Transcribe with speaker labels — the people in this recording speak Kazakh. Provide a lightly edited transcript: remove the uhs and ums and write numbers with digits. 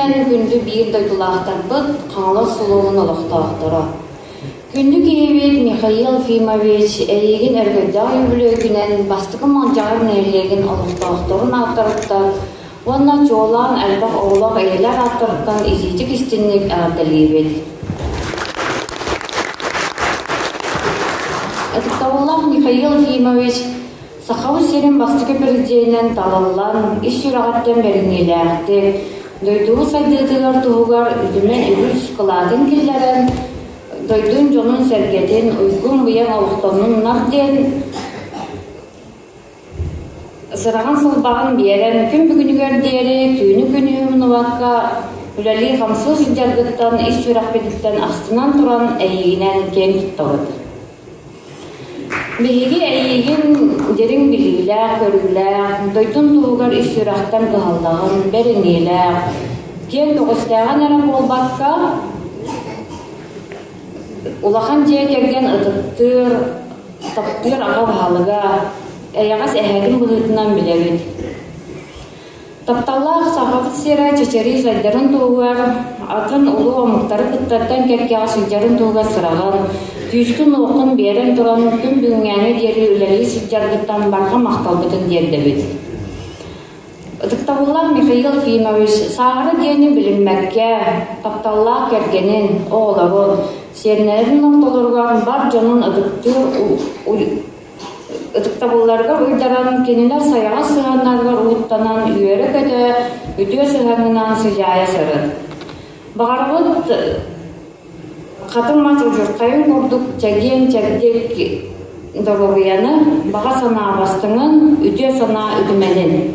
Speaker 1: күнен күнді бір дойтулақтарбыт қаңлы сұлуын олықтақтыра. Күнді кейбет Михаил Фимович әйеген әргөдді үйбілі күнен бастықы манжағыр нәрлеген олықтақтырын аттырыптар, онна жолан әлбақ оғылақ әйлер аттырыптан изейчік істіннік әрділейбет. Әтіктауыллақ Михаил Фимович Сақауы серін бастықы бірдейінен талалан, иш жүрағаттен бәріңелі әқтеп, дойдуы сайдыдығар тұғығар үдімен үйіс қылатын келдерін, дойдың жонын сәргетін ұйғын бұян ауықтанын нарден, сыраған сылбағын берен күн бүгінігер дері, түйіні күні мұнуаққа, үләлі қамсыл жүддергіттен, иш жүрақ бедіктен астынан тұран әйегінен кен тұттауыды. Беһиги әйеген дерин билиләр, көрүләр, дойдун тугар иш юрактан гыһалдагын, береңеләр. Кен тогыстаган ара болбакка улахан жия керген ыдыктыр, таптыр ага баһалыга, әягас әһәгин быһытынан билебит. Тапталлах сахафыт сера чечери зайдарын тугар, атын улу омуктары кыттардан керкега сыйжарын тугар сыраган, Түйіскін оқын берен тұран күн бүгінгәні дері үләлі сүйджаргыттан барға мақталбытын дердебет. Ыдықтауыллақ Михаил Фимович сағыры дені білінмәкке, тапталлақ кергенін, оғыларын, сернерін орталырған бар жонын ыдықтауылларға ұйдаран кенілер саяға сығанларға ұлттанан үйері көді үтіе сығанынан сыжая сырын. Бағарғыт Қатын мас ұжырқайын көрдік жәген жәбдек дұрғияны баға сана абастыңын, үте сана үдіменін.